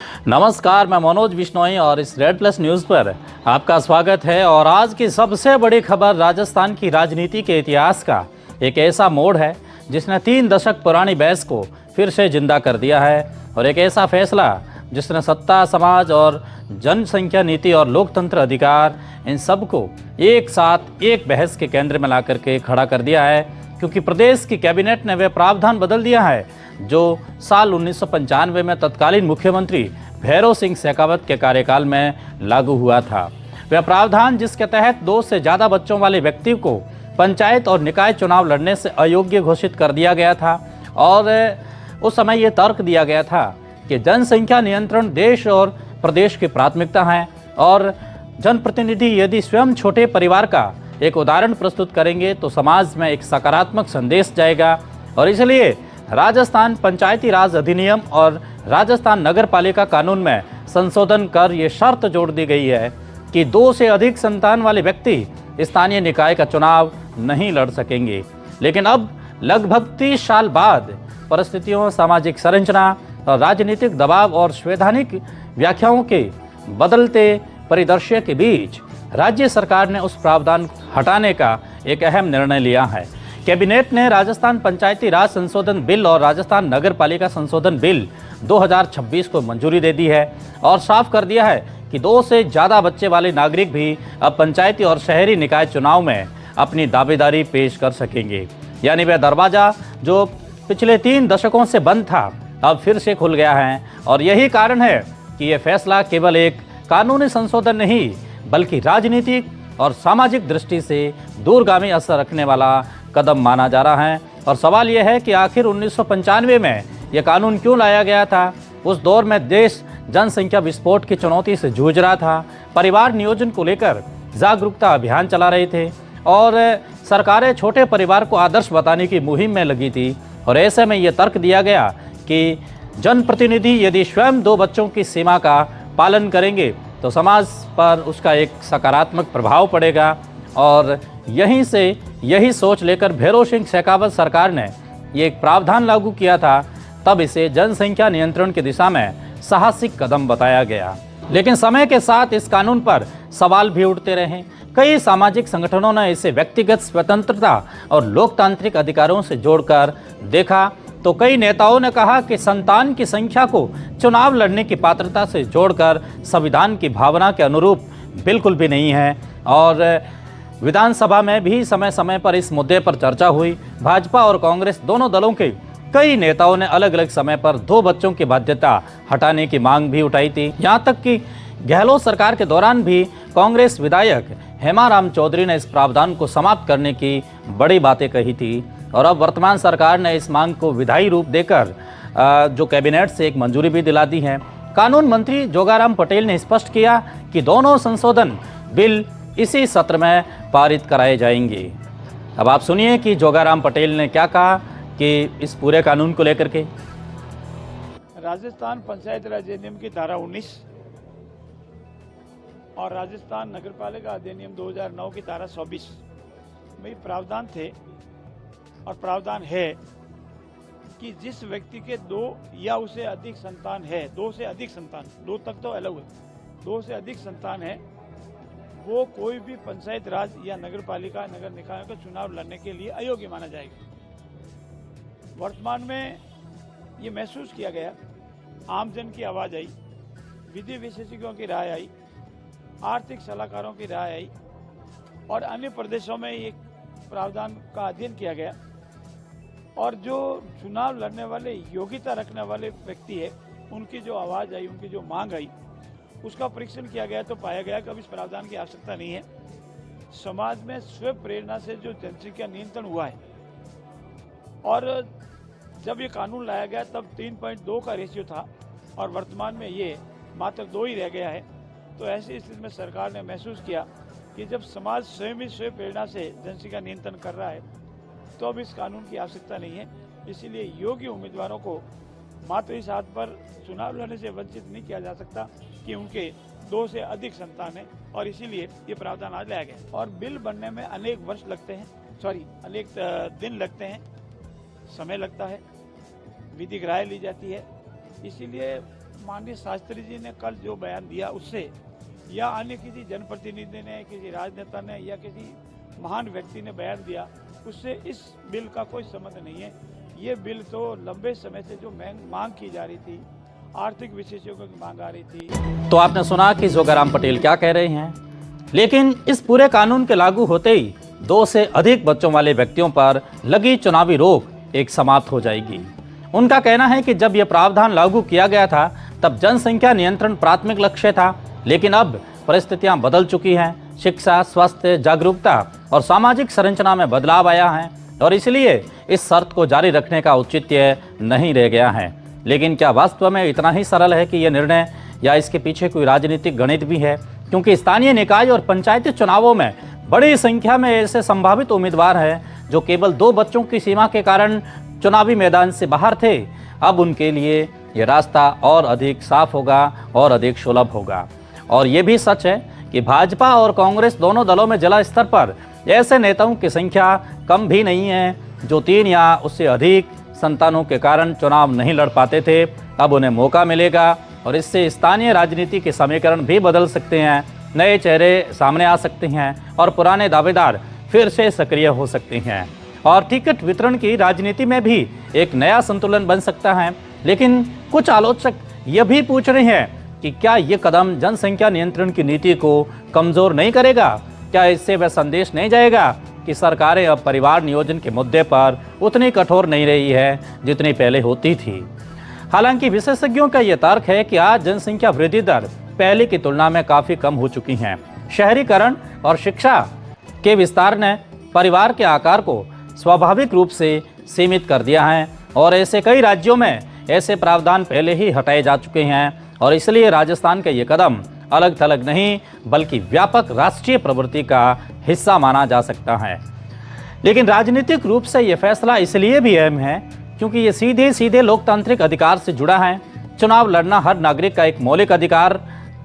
नमस्कार, मैं मनोज बिश्नोई और इस रेड प्लस न्यूज़ पर आपका स्वागत है। और आज की सबसे बड़ी खबर राजस्थान की राजनीति के इतिहास का एक ऐसा मोड़ है जिसने 3 दशक पुरानी बहस को फिर से जिंदा कर दिया है, और एक ऐसा फैसला जिसने सत्ता, समाज और जनसंख्या नीति और लोकतंत्र अधिकार इन सबको एक साथ एक बहस के केंद्र में ला करके खड़ा कर दिया है। क्योंकि प्रदेश की कैबिनेट ने वह प्रावधान बदल दिया है जो साल 1995 में तत्कालीन मुख्यमंत्री भैरव सिंह शेखावत के कार्यकाल में लागू हुआ था। वह प्रावधान जिसके तहत 2 से ज़्यादा बच्चों वाले व्यक्ति को पंचायत और निकाय चुनाव लड़ने से अयोग्य घोषित कर दिया गया था। और उस समय ये तर्क दिया गया था कि जनसंख्या नियंत्रण देश और प्रदेश की प्राथमिकता है, और जनप्रतिनिधि यदि स्वयं छोटे परिवार का एक उदाहरण प्रस्तुत करेंगे तो समाज में एक सकारात्मक संदेश जाएगा। और इसलिए राजस्थान पंचायती राज अधिनियम और राजस्थान नगर पालिका कानून में संशोधन कर ये शर्त जोड़ दी गई है कि 2 से अधिक संतान वाले व्यक्ति स्थानीय निकाय का चुनाव नहीं लड़ सकेंगे। लेकिन अब लगभग 30 साल बाद परिस्थितियों, सामाजिक संरचना और राजनीतिक दबाव और संवैधानिक व्याख्याओं के बदलते परिदृश्य के बीच राज्य सरकार ने उस प्रावधान हटाने का एक अहम निर्णय लिया है। कैबिनेट ने राजस्थान पंचायती राज संशोधन बिल और राजस्थान नगर पालिका संशोधन बिल 2026 को मंजूरी दे दी है और साफ कर दिया है कि 2 से ज़्यादा बच्चे वाले नागरिक भी अब पंचायती और शहरी निकाय चुनाव में अपनी दावेदारी पेश कर सकेंगे। यानी वह दरवाज़ा जो पिछले 3 दशकों से बंद था अब फिर से खुल गया है। और यही कारण है कि यह फैसला केवल एक कानूनी संशोधन नहीं बल्कि राजनीतिक और सामाजिक दृष्टि से दूरगामी असर रखने वाला कदम माना जा रहा है। और सवाल यह है कि आखिर 1995 में यह कानून क्यों लाया गया था। उस दौर में देश जनसंख्या विस्फोट की चुनौती से जूझ रहा था, परिवार नियोजन को लेकर जागरूकता अभियान चला रहे थे और सरकारें छोटे परिवार को आदर्श बताने की मुहिम में लगी थी। और ऐसे में यह तर्क दिया गया कि जनप्रतिनिधि यदि स्वयं 2 बच्चों की सीमा का पालन करेंगे तो समाज पर उसका एक सकारात्मक प्रभाव पड़ेगा। और यही सोच लेकर भैरव सिंह शेखावत सरकार ने ये एक प्रावधान लागू किया था। तब इसे जनसंख्या नियंत्रण की दिशा में साहसिक कदम बताया गया। लेकिन समय के साथ इस कानून पर सवाल भी उठते रहे। कई सामाजिक संगठनों ने इसे व्यक्तिगत स्वतंत्रता और लोकतांत्रिक अधिकारों से जोड़कर देखा, तो कई नेताओं ने कहा कि संतान की संख्या को चुनाव लड़ने की पात्रता से जोड़कर संविधान की भावना के अनुरूप बिल्कुल भी नहीं है। और विधानसभा में भी समय समय पर इस मुद्दे पर चर्चा हुई। भाजपा और कांग्रेस दोनों दलों के कई नेताओं ने अलग अलग समय पर 2 बच्चों की बाध्यता हटाने की मांग भी उठाई थी। यहाँ तक कि गहलोत सरकार के दौरान भी कांग्रेस विधायक हेमाराम चौधरी ने इस प्रावधान को समाप्त करने की बड़ी बातें कही थी। और अब वर्तमान सरकार ने इस मांग को विधायी रूप देकर जो कैबिनेट से एक मंजूरी भी दिला दी है। कानून मंत्री जोगाराम पटेल ने स्पष्ट किया कि दोनों संशोधन बिल इसी सत्र में पारित कराए जाएंगे। अब आप सुनिए कि जोगाराम पटेल ने क्या कहा कि इस पूरे कानून को लेकर के। राजस्थान पंचायत राज अधिनियम की धारा 19 और राजस्थान नगरपालिका अधिनियम 2009 की धारा 24 में प्रावधान थे और प्रावधान है कि जिस व्यक्ति के 2 या उससे अधिक संतान है, 2 से अधिक संतान, 2 तक तो अलग है, 2 से अधिक संतान है, वो कोई भी पंचायत राज या नगर पालिका नगर निकायों का चुनाव लड़ने के लिए अयोग्य माना जाएगा। वर्तमान में ये महसूस किया गया, आमजन की आवाज़ आई, विधि विशेषज्ञों की राय आई, आर्थिक सलाहकारों की राय आई और अन्य प्रदेशों में ये प्रावधान का अध्ययन किया गया। और जो चुनाव लड़ने वाले योग्यता रखने वाले व्यक्ति है उनकी जो आवाज़ आई, उनकी जो मांग आई, उसका परीक्षण किया गया तो पाया गया कि अब इस प्रावधान की आवश्यकता नहीं है। समाज में स्व प्रेरणा से जो जनसंख्या नियंत्रण हुआ है और जब ये कानून लाया गया तब 3.2 का रेशियो था और वर्तमान में ये मात्र 2 ही रह गया है। तो ऐसी स्थिति में सरकार ने महसूस किया कि जब समाज स्वयं ही स्व प्रेरणा से जनसंख्या नियंत्रण कर रहा है तो अब इस कानून की आवश्यकता नहीं है। इसीलिए योग्य उम्मीदवारों को मात्र इस आधार पर चुनाव लड़ने से वंचित नहीं किया जा सकता कि उनके 2 से अधिक संतान है, और इसीलिए ये प्रावधान आज लाया गया। और बिल बनने में अनेक वर्ष लगते हैं, अनेक दिन लगते हैं, समय लगता है, विधिक राय ली जाती है। इसीलिए माननीय शास्त्री जी ने कल जो बयान दिया उससे या अन्य किसी जनप्रतिनिधि ने, किसी राजनेता ने या किसी महान व्यक्ति ने बयान दिया, उससे इस बिल का कोई संबंध नहीं है। ये बिल तो लंबे समय से जो मांग की जा रही थी, आर्थिक विशेषज्ञों की मांग आ रही थी। तो आपने सुना कि जोगाराम पटेल क्या कह रहे हैं, लेकिन इस पूरे कानून के लागू होते ही 2 से अधिक बच्चों वाले व्यक्तियों पर लगी चुनावी रोक एक समाप्त हो जाएगी। उनका कहना है कि जब यह प्रावधान लागू किया गया था तब जनसंख्या नियंत्रण प्राथमिक लक्ष्य था, लेकिन अब परिस्थितियां बदल चुकी हैं। शिक्षा, स्वास्थ्य, जागरूकता और सामाजिक संरचना में बदलाव आया है और इसलिए इस शर्त को जारी रखने का औचित्य नहीं रह गया है। लेकिन क्या वास्तव में इतना ही सरल है कि यह निर्णय, या इसके पीछे कोई राजनीतिक गणित भी है? क्योंकि स्थानीय निकाय और पंचायती चुनावों में बड़ी संख्या में ऐसे संभावित उम्मीदवार हैं जो केवल 2 बच्चों की सीमा के कारण चुनावी मैदान से बाहर थे। अब उनके लिए ये रास्ता और अधिक साफ होगा और अधिक सुलभ होगा। और ये भी सच है कि भाजपा और कांग्रेस दोनों दलों में जिला स्तर पर ऐसे नेताओं की संख्या कम भी नहीं है जो 3 या उससे अधिक संतानों के कारण चुनाव नहीं लड़ पाते थे। अब उन्हें मौका मिलेगा और इससे स्थानीय राजनीति के समीकरण भी बदल सकते हैं, नए चेहरे सामने आ सकते हैं और पुराने दावेदार फिर से सक्रिय हो सकते हैं और टिकट वितरण की राजनीति में भी एक नया संतुलन बन सकता है। लेकिन कुछ आलोचक यह भी पूछ रहे हैं कि क्या ये कदम जनसंख्या नियंत्रण की नीति को कमजोर नहीं करेगा? क्या इससे वह संदेश नहीं जाएगा कि सरकारें अब परिवार नियोजन के मुद्दे पर उतनी कठोर नहीं रही है जितनी पहले होती थी? हालांकि विशेषज्ञों का यह तर्क है कि आज जनसंख्या वृद्धि दर पहले की तुलना में काफ़ी कम हो चुकी हैं। शहरीकरण और शिक्षा के विस्तार ने परिवार के आकार को स्वाभाविक रूप से सीमित कर दिया है और ऐसे कई राज्यों में ऐसे प्रावधान पहले ही हटाए जा चुके हैं और इसलिए राजस्थान का ये कदम अलग थलग नहीं बल्कि व्यापक राष्ट्रीय प्रवृत्ति का हिस्सा माना जा सकता है। लेकिन राजनीतिक रूप से ये फैसला इसलिए भी अहम है क्योंकि ये सीधे सीधे लोकतांत्रिक अधिकार से जुड़ा है। चुनाव लड़ना हर नागरिक का एक मौलिक अधिकार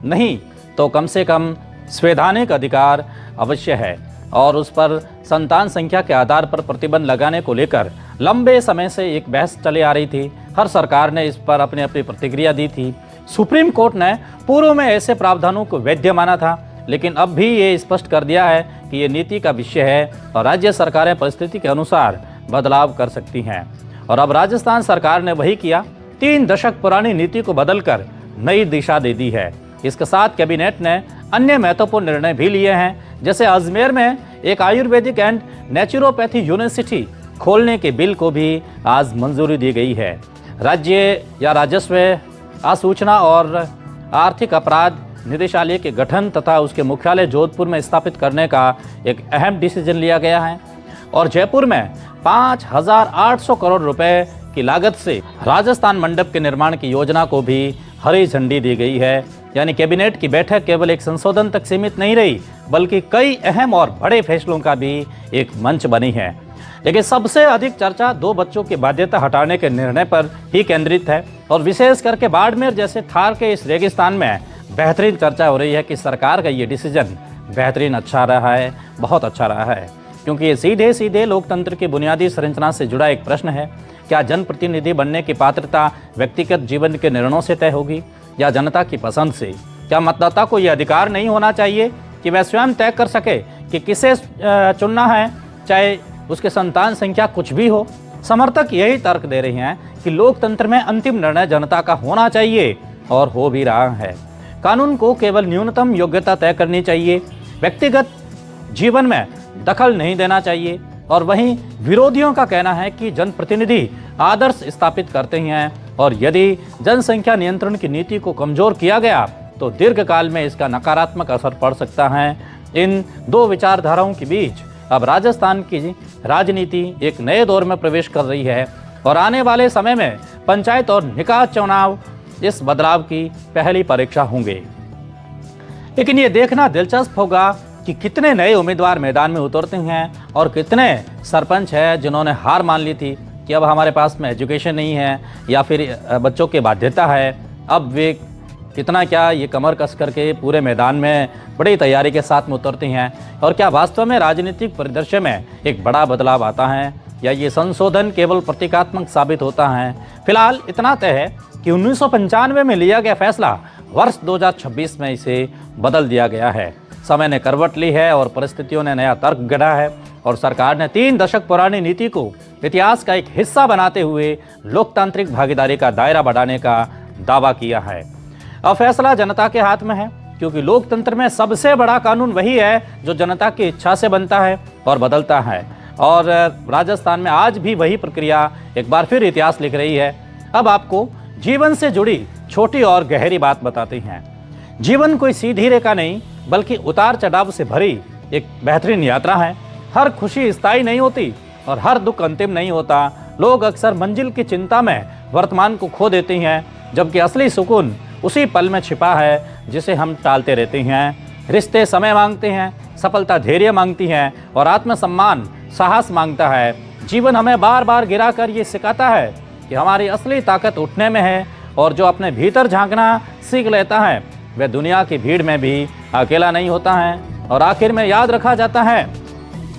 नहीं तो कम से कम संवैधानिक अधिकार अवश्य है और उस पर संतान संख्या के आधार पर प्रतिबंध लगाने को लेकर लंबे समय से एक बहस चली आ रही थी। हर सरकार ने इस पर अपनी अपनी प्रतिक्रिया दी थी। सुप्रीम कोर्ट ने पूर्व में ऐसे प्रावधानों को वैध माना था, लेकिन अब भी ये स्पष्ट कर दिया है कि ये नीति का विषय है और राज्य सरकारें परिस्थिति के अनुसार बदलाव कर सकती हैं। और अब राजस्थान सरकार ने वही किया, 3 दशक पुरानी नीति को बदलकर नई दिशा दे दी है। इसके साथ कैबिनेट ने अन्य महत्वपूर्ण निर्णय भी लिए हैं, जैसे अजमेर में एक आयुर्वेदिक एंड नेचुरोपैथी यूनिवर्सिटी खोलने के बिल को भी आज मंजूरी दी गई है। राज्य या राजस्व, आसूचना और आर्थिक अपराध निदेशालय के गठन तथा उसके मुख्यालय जोधपुर में स्थापित करने का एक अहम डिसीजन लिया गया है और जयपुर में 5,800 करोड़ रुपए की लागत से राजस्थान मंडप के निर्माण की योजना को भी हरी झंडी दी गई है। यानी कैबिनेट की बैठक केवल एक संशोधन तक सीमित नहीं रही बल्कि कई अहम और बड़े फैसलों का भी एक मंच बनी है। लेकिन सबसे अधिक चर्चा 2 बच्चों की बाध्यता हटाने के निर्णय पर ही केंद्रित है और विशेष करके बाड़मेर जैसे थार के इस रेगिस्तान में बेहतरीन चर्चा हो रही है कि सरकार का ये डिसीजन बेहतरीन अच्छा रहा है, बहुत अच्छा रहा है, क्योंकि ये सीधे सीधे लोकतंत्र की बुनियादी संरचना से जुड़ा एक प्रश्न है। क्या जनप्रतिनिधि बनने की पात्रता व्यक्तिगत जीवन के निर्णयों से तय होगी या जनता की पसंद से? क्या मतदाता को यह अधिकार नहीं होना चाहिए कि वह स्वयं तय कर सके कि किसे चुनना है, चाहे उसके संतान संख्या कुछ भी हो? समर्थक यही तर्क दे रहे हैं कि लोकतंत्र में अंतिम निर्णय जनता का होना चाहिए और हो भी रहा है। कानून को केवल न्यूनतम योग्यता तय करनी चाहिए, व्यक्तिगत जीवन में दखल नहीं देना चाहिए। और वहीं विरोधियों का कहना है कि जनप्रतिनिधि आदर्श स्थापित करते हैं और यदि जनसंख्या नियंत्रण की नीति को कमजोर किया गया तो दीर्घकाल में इसका नकारात्मक असर पड़ सकता है। इन 2 विचारधाराओं के बीच अब राजस्थान की राजनीति एक नए दौर में प्रवेश कर रही है और आने वाले समय में पंचायत और निकाय चुनाव इस बदलाव की पहली परीक्षा होंगे। लेकिन ये देखना दिलचस्प होगा कि कितने नए उम्मीदवार मैदान में उतरते हैं और कितने सरपंच हैं जिन्होंने हार मान ली थी कि अब हमारे पास में एजुकेशन नहीं है या फिर बच्चों की बाध्यता है। अब वे कितना क्या ये कमर कस करके पूरे मैदान में बड़ी तैयारी के साथ में उतरते हैं और क्या वास्तव में राजनीतिक परिदृश्य में एक बड़ा बदलाव आता है? या ये संशोधन केवल प्रतीकात्मक साबित होता है? फिलहाल इतना तय है कि 1995 में लिया गया फैसला वर्ष 2026 में इसे बदल दिया गया है। समय ने करवट ली है और परिस्थितियों ने नया तर्क गढ़ा है और सरकार ने 3 दशक पुरानी नीति को इतिहास का एक हिस्सा बनाते हुए लोकतांत्रिक भागीदारी का दायरा बढ़ाने का दावा किया है। अब फैसला जनता के हाथ में है, क्योंकि लोकतंत्र में सबसे बड़ा कानून वही है जो जनता की इच्छा से बनता है और बदलता है। और राजस्थान में आज भी वही प्रक्रिया एक बार फिर इतिहास लिख रही है। अब आपको जीवन से जुड़ी छोटी और गहरी बात बताते हैं। जीवन कोई सीधी रेखा नहीं, बल्कि उतार चढ़ाव से भरी एक बेहतरीन यात्रा है। हर खुशी स्थायी नहीं होती और हर दुख अंतिम नहीं होता। लोग अक्सर मंजिल की चिंता में वर्तमान को खो देते हैं, जबकि असली सुकून उसी पल में छिपा है जिसे हम टालते रहते हैं। रिश्ते समय मांगते हैं, सफलता धैर्य मांगती है और आत्मसम्मान साहस मांगता है। जीवन हमें बार बार गिराकर ये सिखाता है कि हमारी असली ताकत उठने में है, और जो अपने भीतर झांकना सीख लेता है वह दुनिया की भीड़ में भी अकेला नहीं होता है। और आखिर में याद रखा जाता है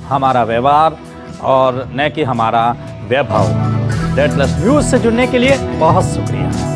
हमारा व्यवहार और न कि हमारा वैभव। रेड प्लस न्यूज़ से जुड़ने के लिए बहुत शुक्रिया।